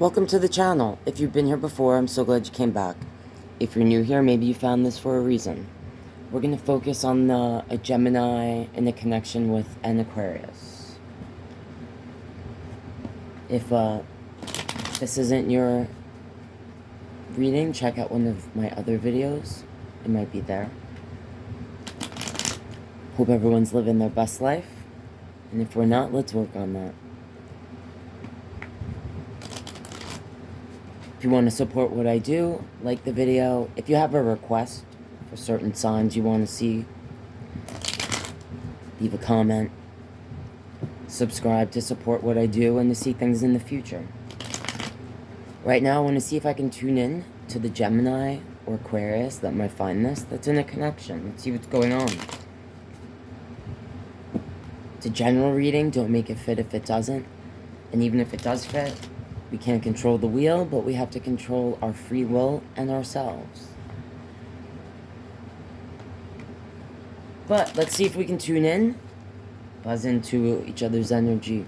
Welcome to the channel. If you've been here before, I'm so glad you came back. If you're new here, maybe you found this for a reason. We're going to focus on a Gemini and the connection with an Aquarius. If this isn't your reading, check out one of my other videos. It might be there. Hope everyone's living their best life. And if we're not, let's work on that. If you want to support what I do, like the video. If you have a request for certain signs you want to see, leave a comment. Subscribe to support what I do and to see things in the future. Right now, I want to see if I can tune in to the Gemini or Aquarius that might find this. That's in a connection. Let's see what's going on. It's a general reading. Don't make it fit if it doesn't. And even if it does fit, we can't control the wheel, but we have to control our free will and ourselves. But let's see if we can tune in, buzz into each other's energy,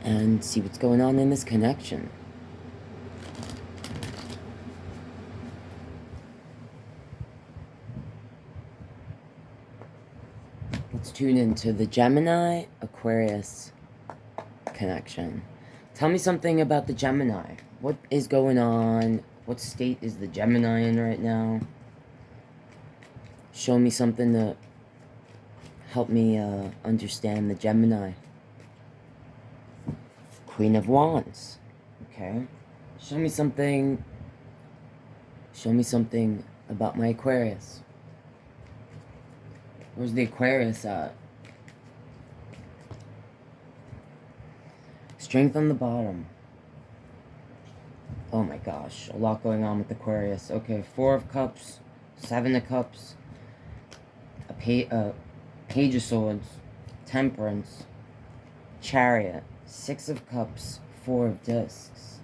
and see what's going on in this connection. Let's tune into the Gemini Aquarius connection. Tell me something about the Gemini. What is going on? What state is the Gemini in right now? Show me something to help me understand the Gemini. Queen of Wands. Okay. Show me something about my Aquarius. Where's the Aquarius at? Strength on the bottom. Oh my gosh, a lot going on with Aquarius. Okay, 4 of Cups, 7 of Cups, a Page of Swords, Temperance, Chariot, 6 of Cups, 4 of Discs.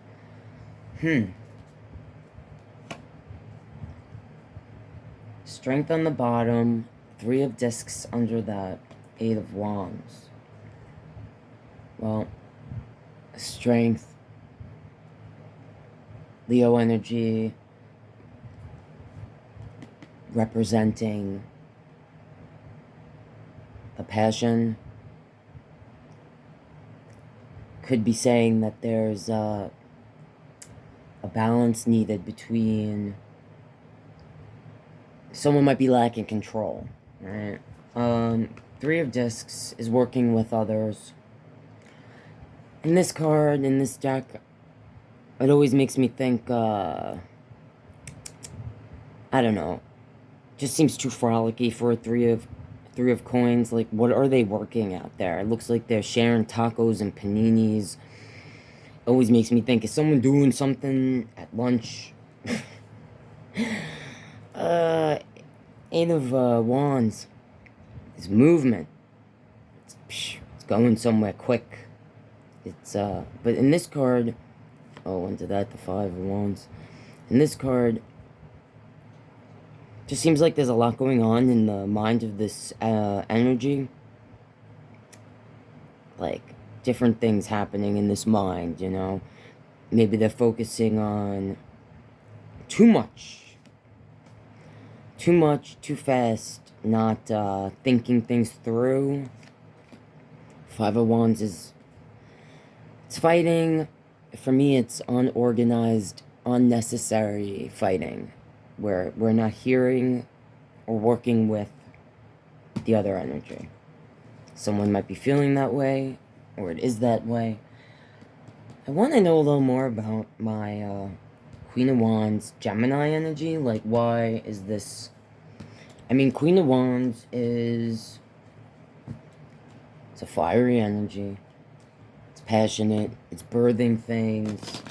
Strength on the bottom, 3 of Discs under that, 8 of Wands. Well, strength, Leo energy, representing a passion, could be saying that there's a balance needed between, someone might be lacking control, right? 3 of Discs is working with others. In this card, in this deck, it always makes me think, I don't know, just seems too frolicky for a three of coins. Like, what are they working out there? It looks like they're sharing tacos and paninis. It always makes me think, is someone doing something at lunch? 8 of Wands is movement. It's going somewhere quick. It's, but in this card, oh, into that, the 5 of Wands. In this card, just seems like there's a lot going on in the mind of this energy. Like, different things happening in this mind, you know? Maybe they're focusing on too much, too fast, not thinking things through. 5 of Wands is, it's fighting. For me, it's unorganized, unnecessary fighting, where we're not hearing or working with the other energy. Someone might be feeling that way, or it is that way. I want to know a little more about my Queen of Wands Gemini energy. Like, why is this? I mean, Queen of Wands is, it's a fiery energy. Passionate, it's birthing things.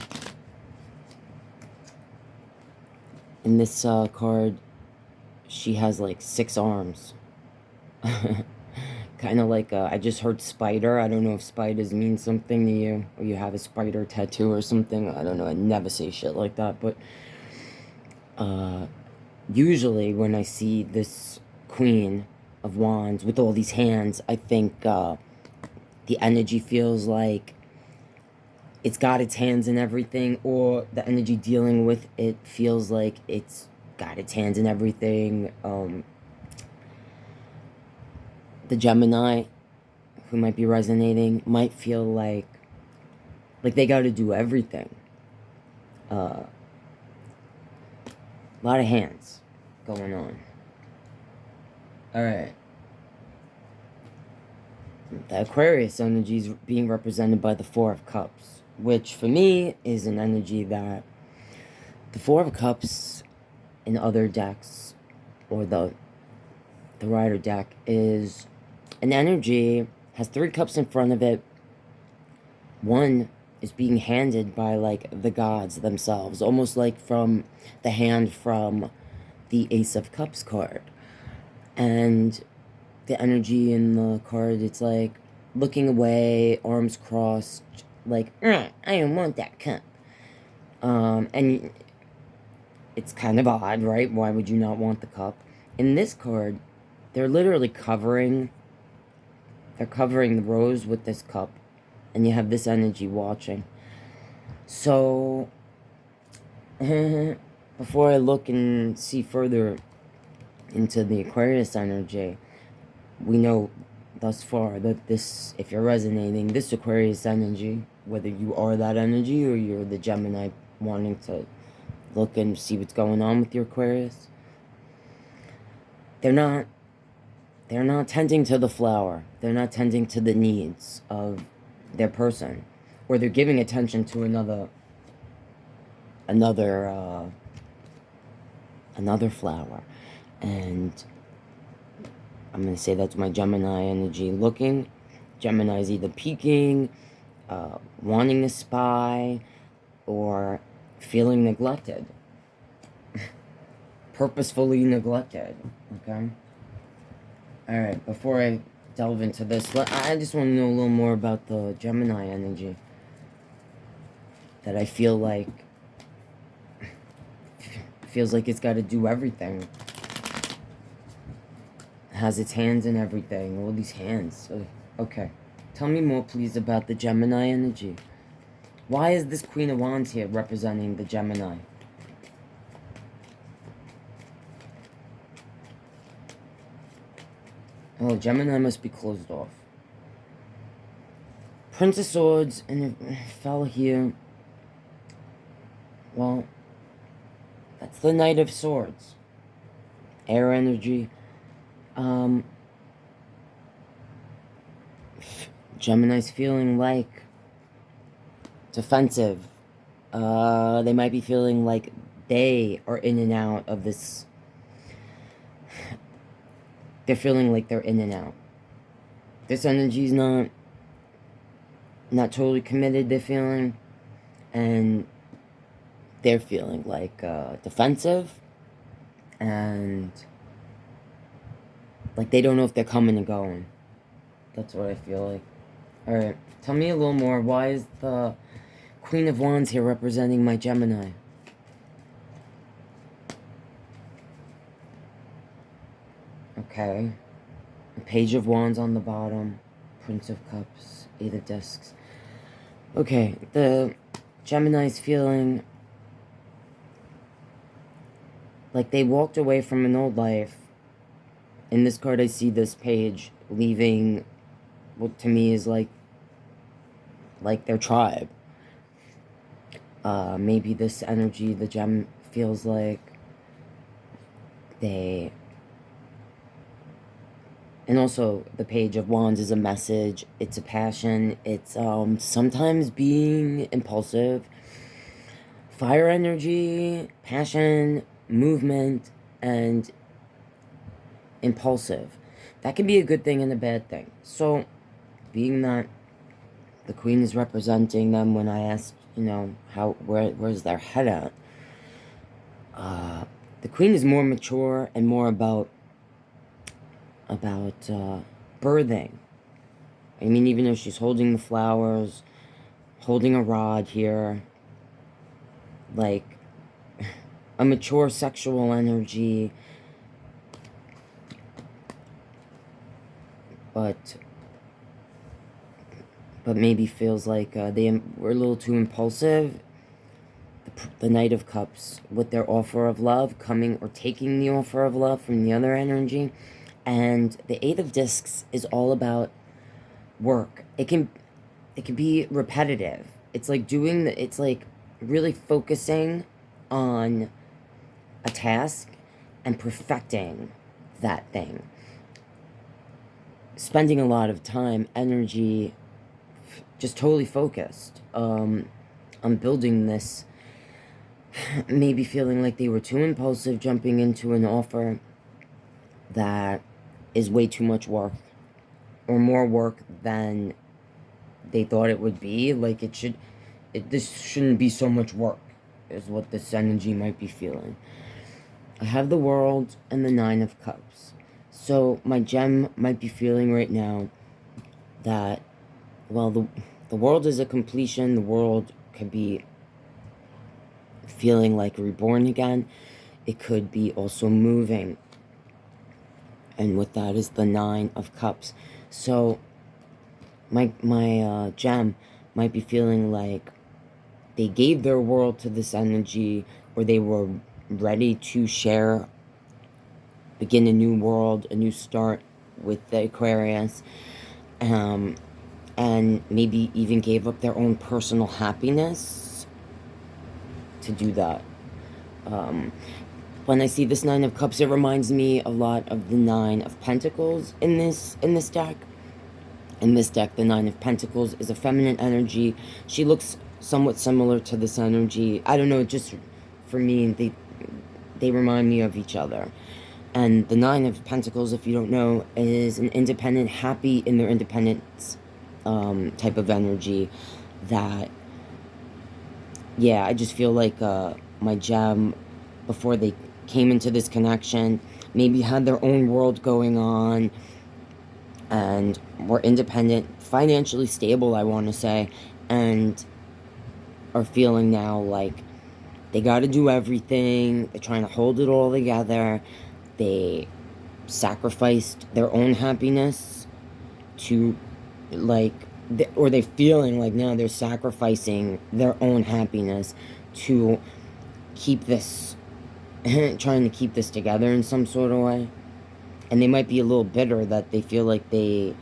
In this card, she has like 6 arms. Kind of like, I just heard spider. I don't know if spiders mean something to you, or you have a spider tattoo or something. I don't know, I never say shit like that, but usually when I see this Queen of Wands with all these hands, I think the energy feels like it's got its hands in everything, or the energy dealing with it feels like it's got its hands in everything. The Gemini who might be resonating might feel like they got to do everything. A lot of hands going on. Alright. The Aquarius energy is being represented by the Four of Cups, which for me is an energy that the Four of Cups in other decks, or the Rider deck, is an energy, has 3 cups in front of it. One is being handed by, like, the gods themselves, almost like from the hand from the Ace of Cups card. And the energy in the card, it's like looking away, arms crossed, like, I don't want that cup. And it's kind of odd, right? Why would you not want the cup? In this card, they're literally covering the rose with this cup, and you have this energy watching. So, before I look and see further into the Aquarius energy, we know thus far that this, if you're resonating, this Aquarius energy, whether you are that energy or you're the Gemini wanting to look and see what's going on with your Aquarius, they're not tending to the flower. They're not tending to the needs of their person, or they're giving attention to another flower. And I'm going to say that's my Gemini energy looking. Gemini's either peeking, wanting to spy, or feeling neglected. Purposefully neglected, okay? Alright, before I delve into this, I just want to know a little more about the Gemini energy. That I feel like feels like it's got to do everything. It has its hands in everything. All these hands. Okay. Tell me more, please, about the Gemini energy. Why is this Queen of Wands here representing the Gemini? Oh, Gemini must be closed off. Prince of Swords, and it fell here. Well, that's the Knight of Swords. Air energy. Gemini's feeling like defensive. They might be feeling like they are in and out of this. They're feeling like they're in and out. This energy's not totally committed, they're feeling. And they're feeling like defensive. And like they don't know if they're coming and going. That's what I feel like. Alright, tell me a little more. Why is the Queen of Wands here representing my Gemini? Okay. A Page of Wands on the bottom. Prince of Cups. 8 of Discs. Okay, the Gemini's feeling like they walked away from an old life. In this card, I see this page leaving what to me is like their tribe. Maybe this energy, the gem, feels like they... And also, the Page of Wands is a message. It's a passion. It's sometimes being impulsive. Fire energy, passion, movement, and impulsive. That can be a good thing and a bad thing. So, being that the Queen is representing them, when I asked, you know, where's their head at? The Queen is more mature and more about birthing. I mean, even though she's holding the flowers, holding a rod here, like a mature sexual energy, but but maybe feels like they were a little too impulsive. The Knight of Cups with their offer of love, coming or taking the offer of love from the other energy. And the Eight of Discs is all about work. It can be repetitive. It's like it's like really focusing on a task and perfecting that thing. Spending a lot of time, energy, just totally focused on building this. Maybe feeling like they were too impulsive, jumping into an offer that is way too much work, or more work than they thought it would be. Like this shouldn't be so much work, is what this energy might be feeling. I have the World and the Nine of Cups. So my gem might be feeling right now that, well, the world is a completion. The world could be feeling like reborn again. It could be also moving. And with that is the Nine of Cups. So my gem might be feeling like they gave their world to this energy, or they were ready to share, begin a new world, a new start with the Aquarius, and maybe even gave up their own personal happiness to do that. When I see this Nine of Cups, it reminds me a lot of the Nine of Pentacles in this deck. In this deck, the Nine of Pentacles is a feminine energy. She looks somewhat similar to this energy. I don't know, just for me, they remind me of each other. And the Nine of Pentacles, if you don't know, is an independent, happy in their independence type of energy that, yeah, I just feel like my gem, before they came into this connection, maybe had their own world going on and were independent, financially stable, I want to say, and are feeling now like they got to do everything. They're trying to hold it all together. They sacrificed their own happiness to, like, or they're feeling like now they're sacrificing their own happiness to keep this, trying to keep this together in some sort of way. And they might be a little bitter that they feel like they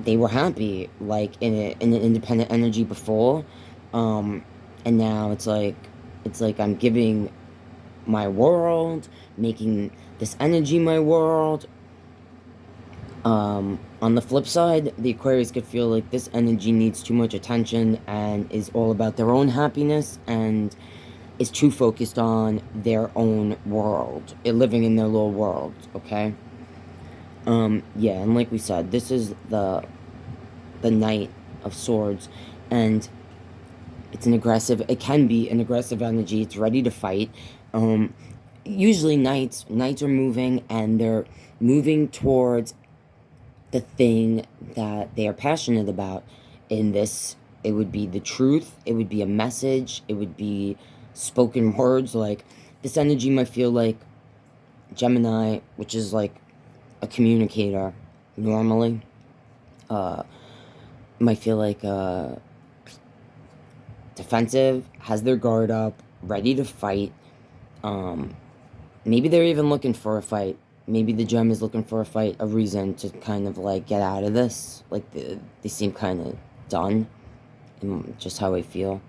were happy, like, in an independent energy before, and now it's like I'm giving my world, making this energy my world. On the flip side, the Aquarius could feel like this energy needs too much attention and is all about their own happiness and is too focused on their own world, living in their little world, okay? Yeah, and like we said, this is the Knight of Swords, and it can be an aggressive energy. It's ready to fight. Usually knights are moving, and they're moving towards the thing that they are passionate about. In this, it would be the truth, it would be a message, it would be spoken words. Like, this energy might feel like Gemini, which is like a communicator normally, might feel like defensive, has their guard up, ready to fight. Maybe they're even looking for a fight. Maybe the gem is looking for a fight, a reason to kind of like get out of this. Like, they seem kind of done, and just how I feel.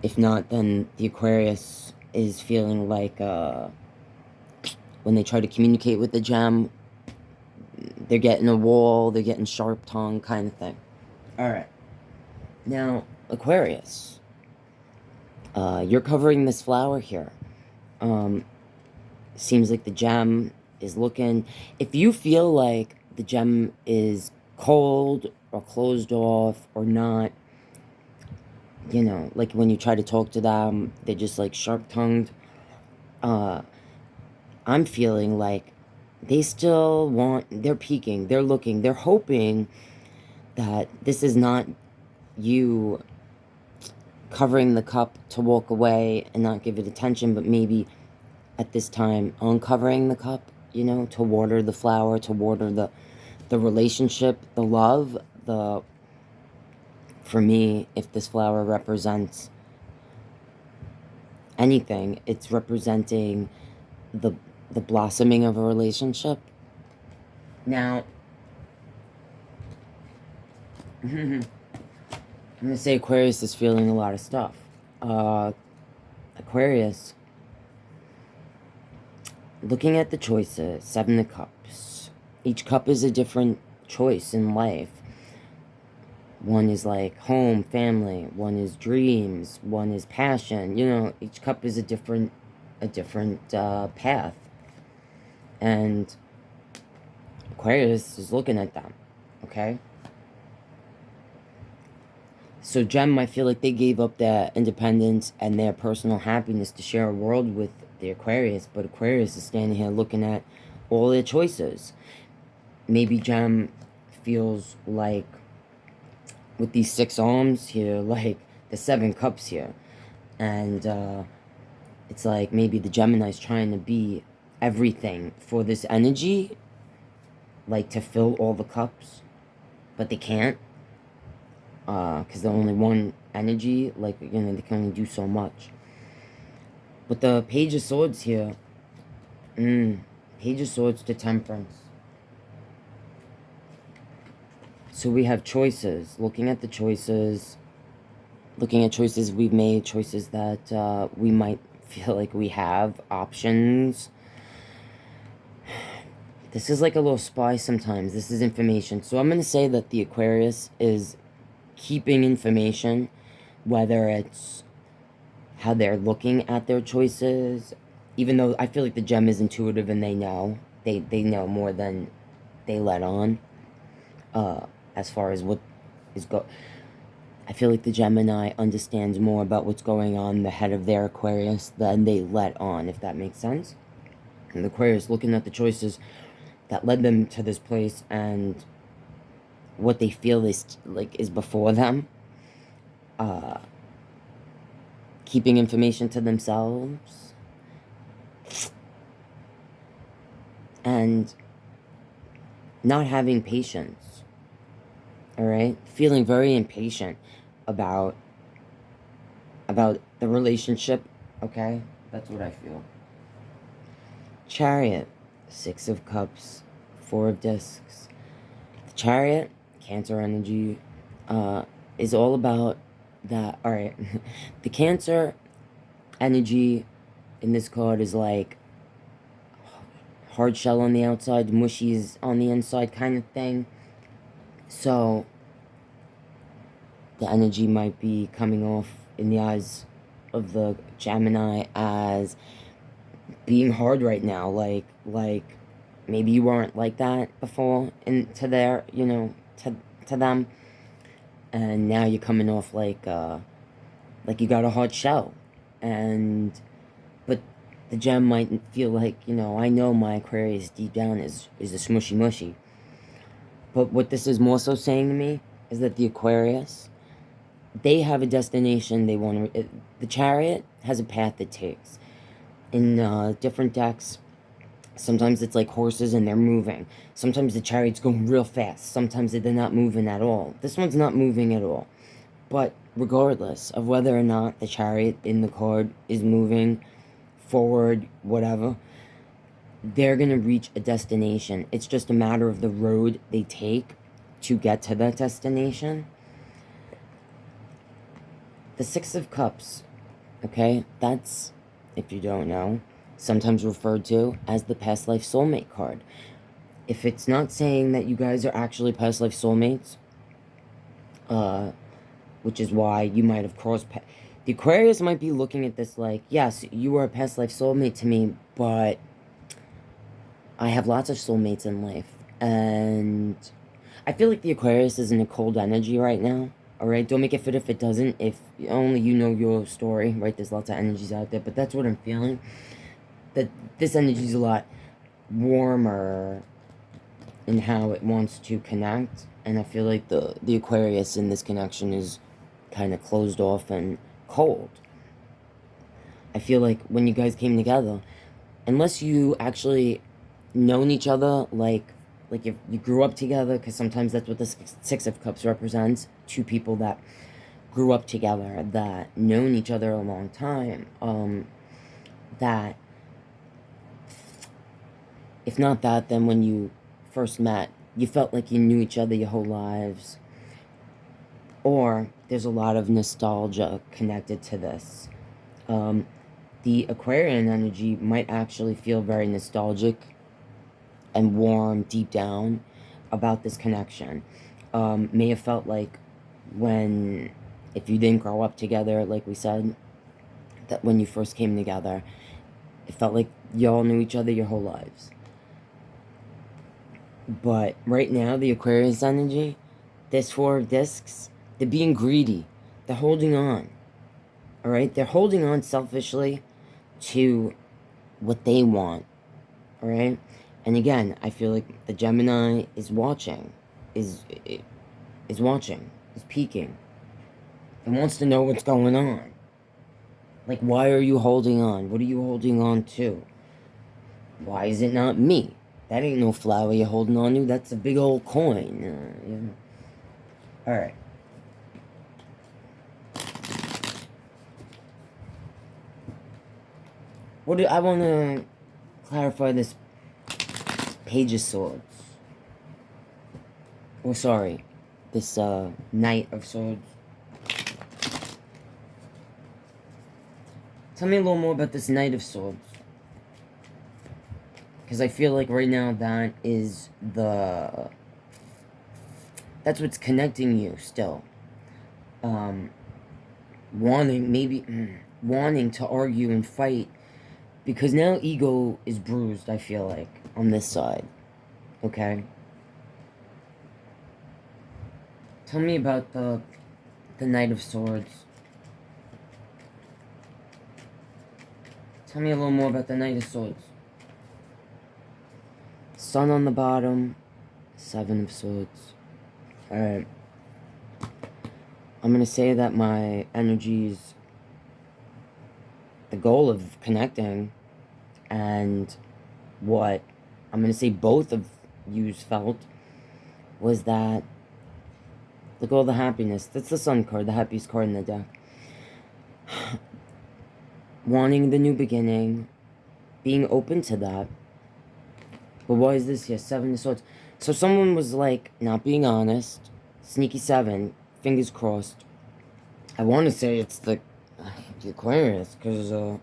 If not, then the Aquarius is feeling like when they try to communicate with the gem, they're getting a wall, they're getting sharp tongue kind of thing. Alright. Now, Aquarius, you're covering this flower here. Seems like the gem is looking... If you feel like the gem is cold or closed off or not, you know, like when you try to talk to them, they're just like sharp-tongued. I'm feeling like they still they're peeking, they're looking, they're hoping that this is not you covering the cup to walk away and not give it attention, but maybe at this time uncovering the cup, you know, to water the flower, to water the relationship, the love, for me, if this flower represents anything, it's representing the blossoming of a relationship. Now, I'm going to say Aquarius is feeling a lot of stuff. Aquarius, looking at the choices, 7 of Cups. Each cup is a different choice in life. One is like home, family. One is dreams. One is passion. You know, each cup is a different path. And Aquarius is looking at them, okay? So Gem, I feel like they gave up their independence and their personal happiness to share a world with the Aquarius, but Aquarius is standing here looking at all their choices. Maybe Gem feels like with these 6 arms here, like the 7 cups here. And it's like maybe the Gemini's trying to be everything for this energy, like to fill all the cups, but they can't. Because they're only one energy, like, you know, they can only do so much. But the Page of Swords here, Page of Swords to Temperance. So we have choices, looking at the choices, looking at choices we've made, choices that we might feel like we have, options. This is like a little spy sometimes. This is information. So I'm going to say that the Aquarius is keeping information, whether it's how they're looking at their choices, even though I feel like the Gem is intuitive and they know. They know more than they let on. As far as what is I feel like the Gemini understands more about what's going on in the head of their Aquarius than they let on, if that makes sense. And the Aquarius looking at the choices that led them to this place and what they feel is before them. Keeping information to themselves. And not having patience. Alright? Feeling very impatient about the relationship. Okay? That's what I feel. Chariot. 6 of Cups. 4 of Discs. The Chariot, Cancer energy, is all about that. Alright. The Cancer energy in this card is like hard shell on the outside, mushies on the inside kind of thing. So the energy might be coming off in the eyes of the Gemini as being hard right now, like maybe you weren't like that before to their, you know, to them, and now you're coming off like you got a hard shell, but the Gem might feel like, you know, I know my Aquarius deep down is a smushy mushy. But what this is more so saying to me is that the Aquarius, they have a destination they want to... The Chariot has a path it takes. In different decks, sometimes it's like horses and they're moving. Sometimes the Chariot's going real fast. Sometimes they're not moving at all. This one's not moving at all. But regardless of whether or not the Chariot in the card is moving forward, whatever, they're going to reach a destination. It's just a matter of the road they take to get to that destination. The 6 of Cups, okay, that's, if you don't know, sometimes referred to as the past life soulmate card. If it's not saying that you guys are actually past life soulmates, which is why you might have crossed... The Aquarius might be looking at this like, yes, you are a past life soulmate to me, but I have lots of soulmates in life, and I feel like the Aquarius is in a cold energy right now, alright? Don't make it fit if it doesn't, if only you know your story, right? There's lots of energies out there, but that's what I'm feeling. That this energy is a lot warmer in how it wants to connect, and I feel like the Aquarius in this connection is kind of closed off and cold. I feel like when you guys came together, unless you actually known each other like like if you grew up together, because sometimes that's what the Six of Cups represents. Two people that grew up together, that known each other a long time, that, if not that, then when you first met, you felt like you knew each other your whole lives. Or there's a lot of nostalgia connected to this. The Aquarian energy might actually feel very nostalgic and warm deep down about this connection. May have felt like when, if you didn't grow up together, like we said, that when you first came together, it felt like you all knew each other your whole lives. But right now, the Aquarius energy, this Four of Discs, they're being greedy. They're holding on. Alright? They're holding on selfishly to what they want. Alright? And again, I feel like the Gemini is watching. Is watching. Is peeking. And wants to know what's going on. Like, why are you holding on? What are you holding on to? Why is it not me? That ain't no flower you're holding on to. That's a big old coin. Alright. I want to clarify this Page of Swords. Oh, sorry. This Knight of Swords. Tell me a little more about this Knight of Swords. Because I feel like right now that is the... That's what's connecting you still. Wanting to argue and fight. Because now ego is bruised, I feel like, on this side. Okay? Tell me about the Knight of Swords. Tell me a little more about the Knight of Swords. Sun on the bottom. Seven of Swords. Alright. I'm going to say that my energies, the goal of connecting, and what I'm going to say both of yous felt, was that the goal of the happiness. That's the Sun card, the happiest card in the deck. Wanting the new beginning, being open to that. But why is this here? Seven of Swords. So someone was like, not being honest. Sneaky seven. Fingers crossed. I want to say it's the Aquarius, because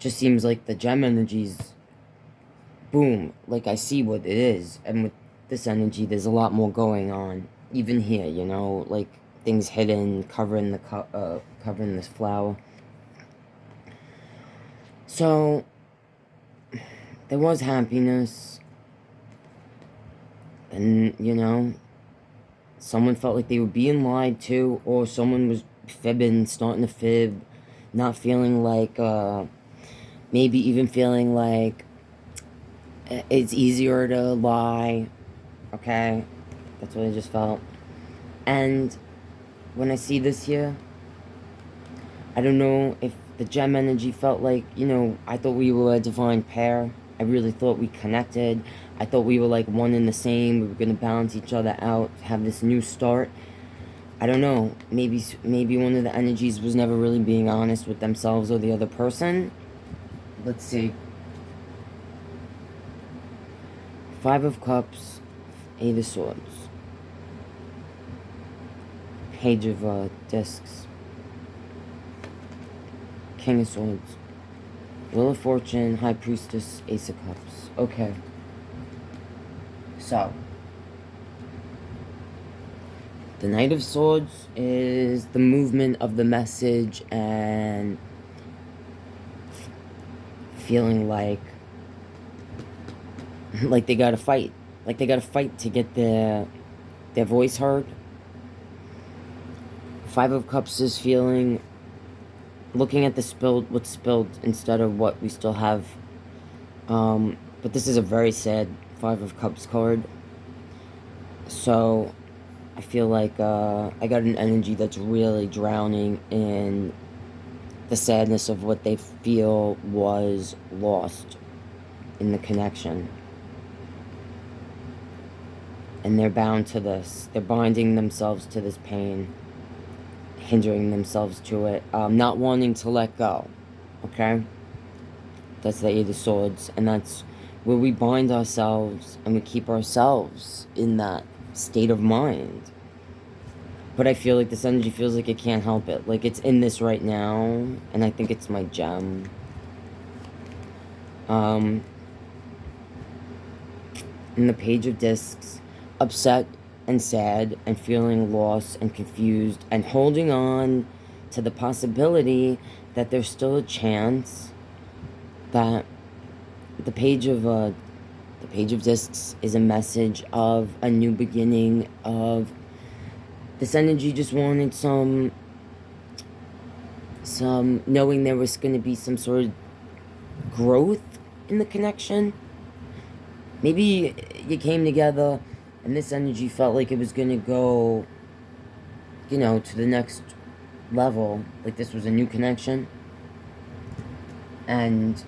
just seems like the gem energies, boom, like I see what it is. And with this energy, there's a lot more going on. Even here, you know, like things hidden, covering covering this flower. So there was happiness. And, you know, someone felt like they were being lied to, or someone was fibbing, starting to fib, not feeling like, maybe even feeling like it's easier to lie, okay? That's what I just felt. And when I see this here, I don't know if the gem energy felt like, you know, I thought we were a divine pair. I really thought we connected. I thought we were like one and the same. We were going to balance each other out, have this new start. I don't know. Maybe one of the energies was never really being honest with themselves or the other person. Let's see. Five of Cups, Eight of Swords. Page of Discs. King of Swords. Wheel of Fortune, High Priestess, Ace of Cups. Okay. So, the Knight of Swords is the movement of the message and feeling like they gotta fight. Like they gotta fight to get their voice heard. Five of Cups is feeling, looking at what's spilled instead of what we still have. But this is a very sad Five of Cups card. So I feel like I got an energy that's really drowning in the sadness of what they feel was lost in the connection. And they're bound to this. They're binding themselves to this pain, hindering themselves to it, not wanting to let go. Okay? That's the Eight of Swords. And that's where we bind ourselves and we keep ourselves in that state of mind. But I feel like this energy feels like it can't help it. Like it's in this right now. And I think it's my gem. In the Page of Discs, upset and sad and feeling lost and confused and holding on to the possibility that there's still a chance that the Page of Discs is a message of a new beginning, of this energy just wanted some knowing there was going to be some sort of growth in the connection. Maybe you came together and this energy felt like it was going to go, you know, to the next level. Like this was a new connection. And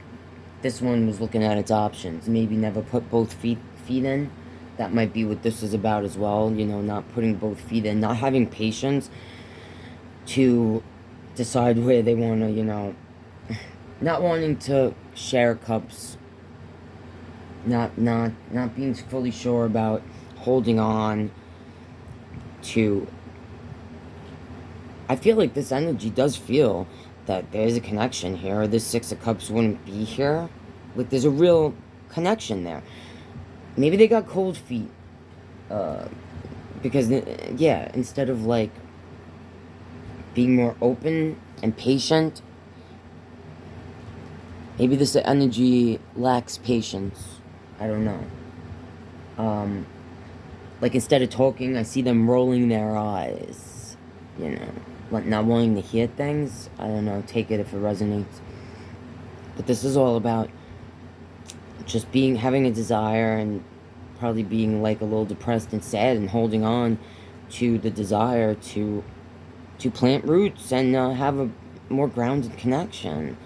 this one was looking at its options. Maybe never put both feet in. That might be what this is about as well. You know, not putting both feet in. Not having patience to decide where they want to, you know. Not wanting to share cups. Not being fully sure about holding on to. I feel like this energy does feel that there's a connection here. This Six of Cups wouldn't be here. Like there's a real connection there. Maybe they got cold feet. Because, yeah, instead of like being more open and patient, maybe this energy lacks patience. I don't know. Like instead of talking, I see them rolling their eyes. You know, like not wanting to hear things. I don't know. Take it if it resonates. But this is all about just having a desire and probably being like a little depressed and sad and holding on to the desire to plant roots and have a more grounded connection.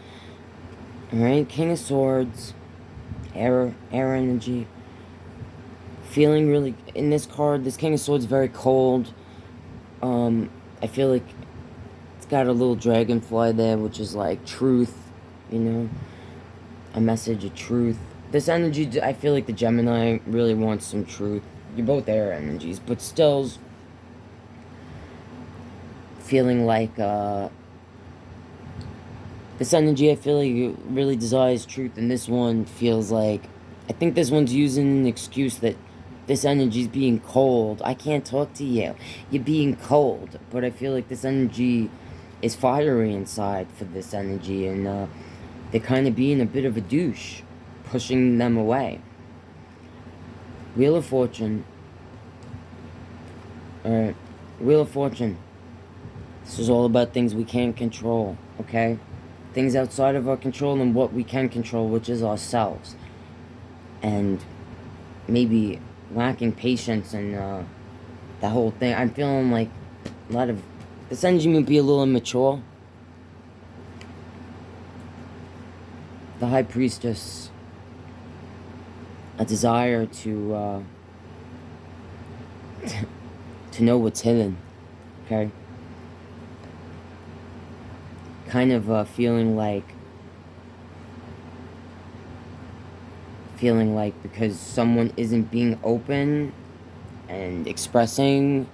Alright, King of Swords, air energy. Feeling really, in this card, this King of Swords is very cold. I feel like it's got a little dragonfly there, which is like truth, you know, a message of truth. This energy, I feel like the Gemini really wants some truth. You're both air energies, but still feeling like, this energy, I feel like it really desires truth, and this one feels like, I think this one's using an excuse that this energy's being cold. I can't talk to you. You're being cold. But I feel like this energy is fiery inside for this energy, and they're kind of being a bit of a douche, pushing them away. Wheel of Fortune. Alright, Wheel of Fortune. This is all about things we can't control, okay? Things outside of our control and what we can control, which is ourselves. And maybe lacking patience and that whole thing. I'm feeling like a lot of this energy may be a little immature. The High Priestess, a desire to know what's hidden, okay? Kind of feeling like because someone isn't being open and expressing,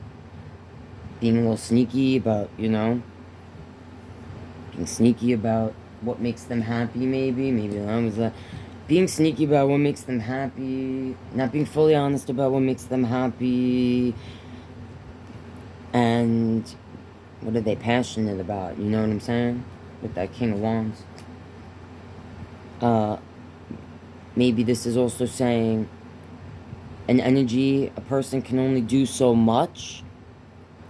being a little sneaky about, you know, being sneaky about what makes them happy, maybe that was that. Being sneaky about what makes them happy, not being fully honest about what makes them happy, and what are they passionate about, you know what I'm saying? With that King of Wands. Maybe this is also saying an energy, a person can only do so much.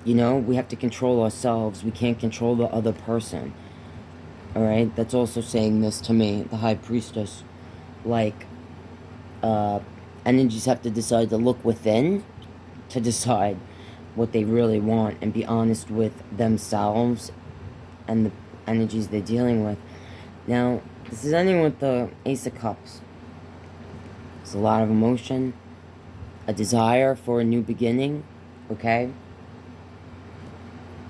You know, we have to control ourselves. We can't control the other person. Alright, that's also saying this to me, the High Priestess. Like, energies have to decide to look within to decide what they really want and be honest with themselves and the energies they're dealing with. Now, this is ending with the Ace of Cups. There's a lot of emotion. a desire for a new beginning, okay?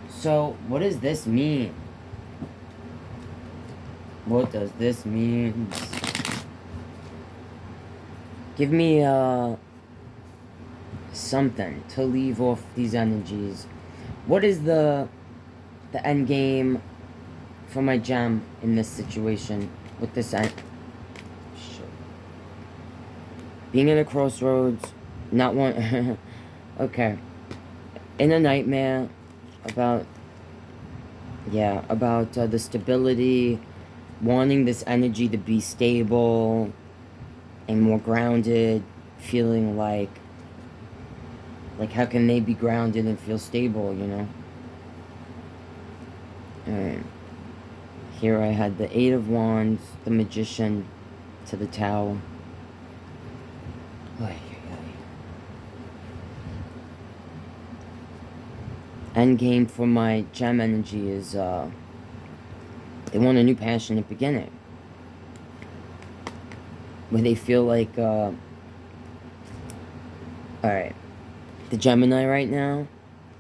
So, what does this mean? What does this mean? Give me, something to leave off these energies. What is the end game for my gem in this situation with this end? Shit. Being at a crossroads, not one. Okay, in a nightmare about, yeah, about the stability, wanting this energy to be stable and more grounded, feeling like how can they be grounded and feel stable, you know? Alright. Here I had the Eight of Wands, the Magician to the Tower. Ay, ay, ay. End game for my gem energy is they want a new passionate beginning. Where they feel like alright. The Gemini right now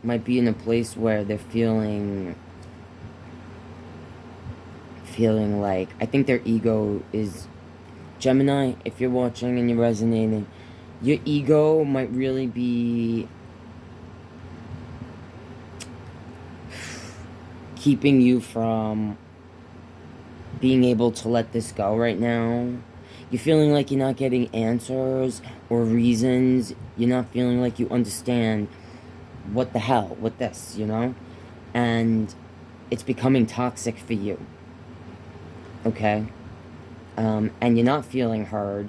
might be in a place where they're feeling like, I think their ego is, Gemini, if you're watching and you're resonating, your ego might really be keeping you from being able to let this go right now. You're feeling like you're not getting answers or reasons. You're not feeling like you understand what the hell with this, you know? And it's becoming toxic for you. Okay? And you're not feeling heard.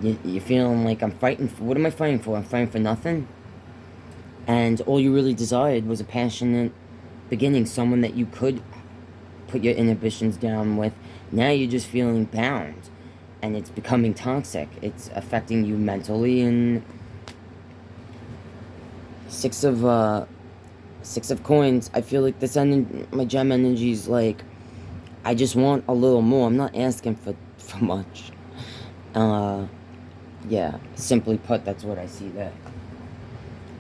You're feeling like, I'm fighting for, what am I fighting for? I'm fighting for nothing? And all you really desired was a passionate beginning, someone that you could put your inhibitions down with. Now you're just feeling bound. And it's becoming toxic. It's affecting you mentally. And Six of Coins. I feel like this my gem energy is like, I just want a little more. I'm not asking for much. Yeah, simply put, that's what I see there.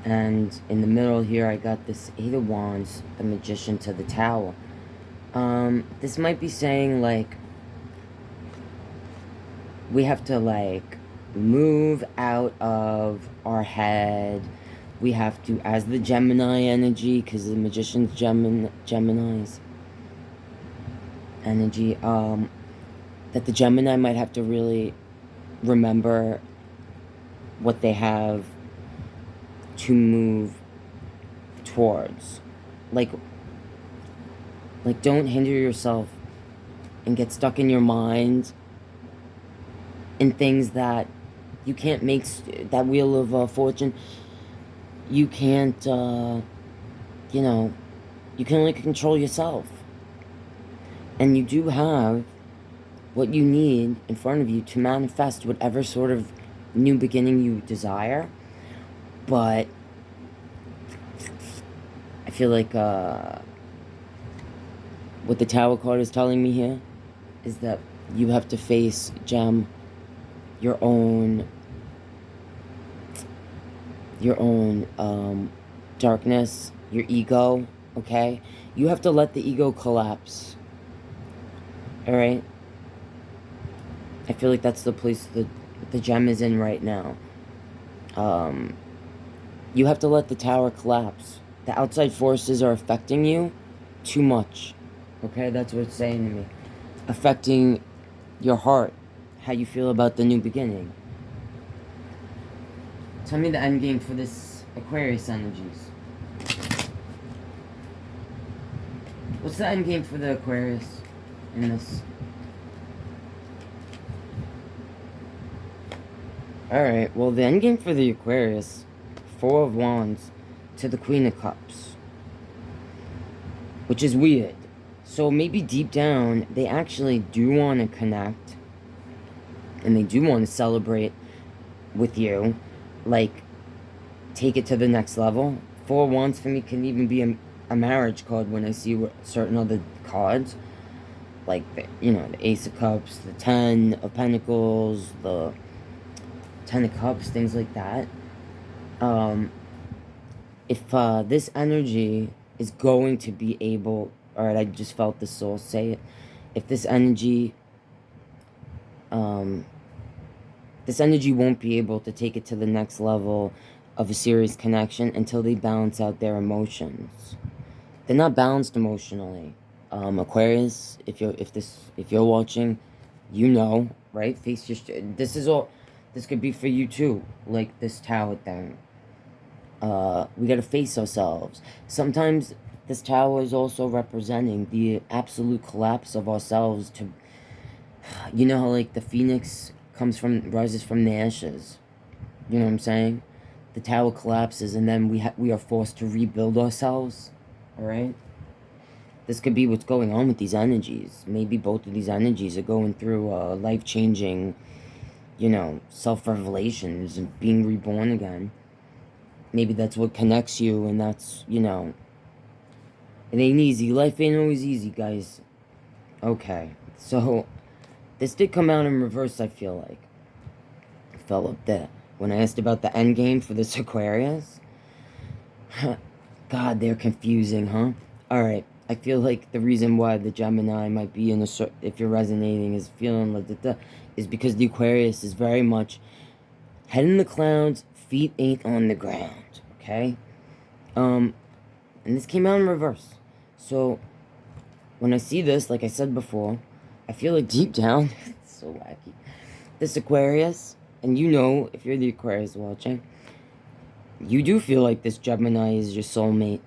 And in the middle here, I got this Eight of Wands, the Magician to the Tower. This might be saying, like, we have to, like, move out of our head. We have to, as the Gemini energy, because the Magician's Gemini's energy, that the Gemini might have to really remember what they have to move towards. Like don't hinder yourself and get stuck in your mind in things that you can't make, that wheel of fortune. You can't, you know, you can only control yourself. And you do have what you need in front of you to manifest whatever sort of new beginning you desire. But I feel like what the Tower card is telling me here is that you have to face, Gem, your own darkness, your ego, okay? You have to let the ego collapse. Alright? I feel like that's the place that the gem is in right now. You have to let the Tower collapse. The outside forces are affecting you too much. Okay, that's what it's saying to me. Affecting your heart, how you feel about the new beginning. Tell me the end game for this Aquarius energies. What's the end game for the Aquarius in this? Alright, well, the end game for the Aquarius, Four of Wands to the Queen of Cups. Which is weird. So maybe deep down, they actually do want to connect. And they do want to celebrate with you. Like, take it to the next level. Four of Wands for me can even be a marriage card when I see certain other cards. Like, the, you know, the Ace of Cups, the Ten of Pentacles, the Ten of Cups, things like that. If this energy is going to be able, alright, I just felt the soul say it. If this energy won't be able to take it to the next level of a serious connection until they balance out their emotions. They're not balanced emotionally. Aquarius, if you're watching, you know, right? Face your this could be for you too, like this tower thing. We gotta face ourselves. Sometimes this tower is also representing the absolute collapse of ourselves to, you know how like the phoenix rises from the ashes. You know what I'm saying? The tower collapses and then we are forced to rebuild ourselves. Alright? This could be what's going on with these energies. Maybe both of these energies are going through life-changing, you know, self-revelations and being reborn again. Maybe that's what connects you, and that's, you know, it ain't easy. Life ain't always easy, guys. Okay, so this did come out in reverse, I feel like. It fell up there. When I asked about the end game for this Aquarius, God, they're confusing, huh? Alright, I feel like the reason why the Gemini might be in a if you're resonating, is feeling like is because the Aquarius is very much head in the clouds, feet ain't on the ground, okay? And this came out in reverse. So, when I see this, like I said before, I feel like deep down, it's so wacky, this Aquarius, and you know, if you're the Aquarius watching, you do feel like this Gemini is your soulmate,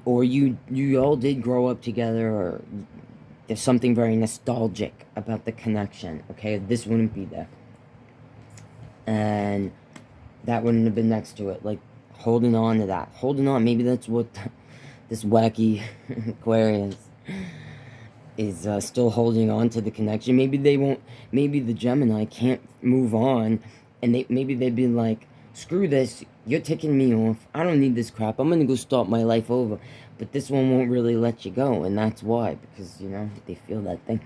or you all did grow up together, or there's something very nostalgic about the connection, okay? This wouldn't be there. And that wouldn't have been next to it, like, holding on to that. Holding on, maybe that's what this wacky Aquarius is still holding on to the connection. Maybe they won't, maybe the Gemini can't move on, and maybe they'd be like, screw this, you're ticking me off, I don't need this crap, I'm gonna go start my life over. But this one won't really let you go, and that's why, because, you know, they feel that thing.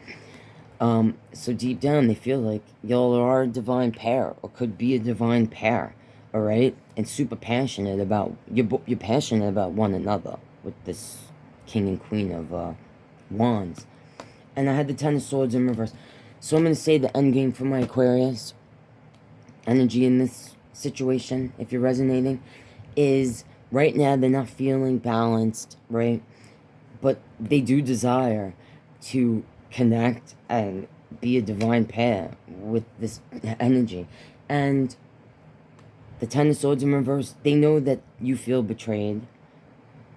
So deep down, they feel like y'all are a divine pair, or could be a divine pair, alright? And super passionate about, you're passionate about one another, with this King and Queen of Wands. And I had the Ten of Swords in reverse. So I'm going to say the end game for my Aquarius energy in this situation, if you're resonating, is right now they're not feeling balanced, right? But they do desire to connect and be a divine pair with this energy. And the Ten of Swords in reverse, they know that you feel betrayed,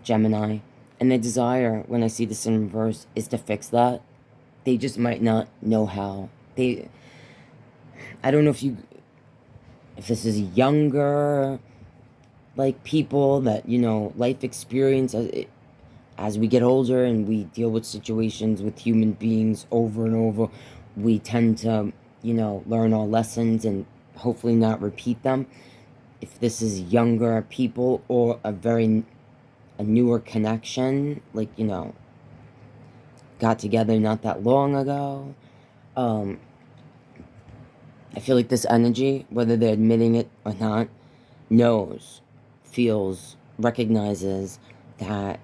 Gemini, and their desire, when I see this in reverse, is to fix that. They just might not know how. I don't know if this is younger, like, people that, you know, life experience, as we get older and we deal with situations with human beings over and over, we tend to, you know, learn our lessons and hopefully not repeat them. If this is younger people, or a newer connection, like, you know, got together not that long ago, I feel like this energy, whether they're admitting it or not, recognizes that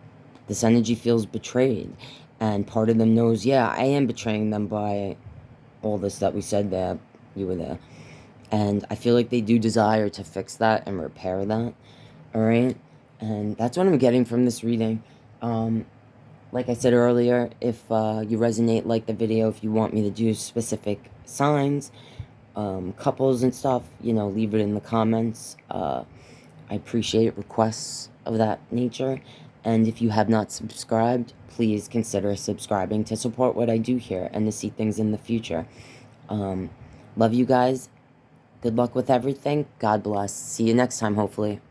this energy feels betrayed. And part of them knows, yeah, I am betraying them by all this that we said there, you were there. And I feel like they do desire to fix that and repair that, alright? And that's what I'm getting from this reading. Like I said earlier, if you resonate, like the video. If you want me to do specific signs, couples and stuff, you know, leave it in the comments. I appreciate requests of that nature. And if you have not subscribed, please consider subscribing to support what I do here and to see things in the future. Love you guys. Good luck with everything. God bless. See you next time, hopefully.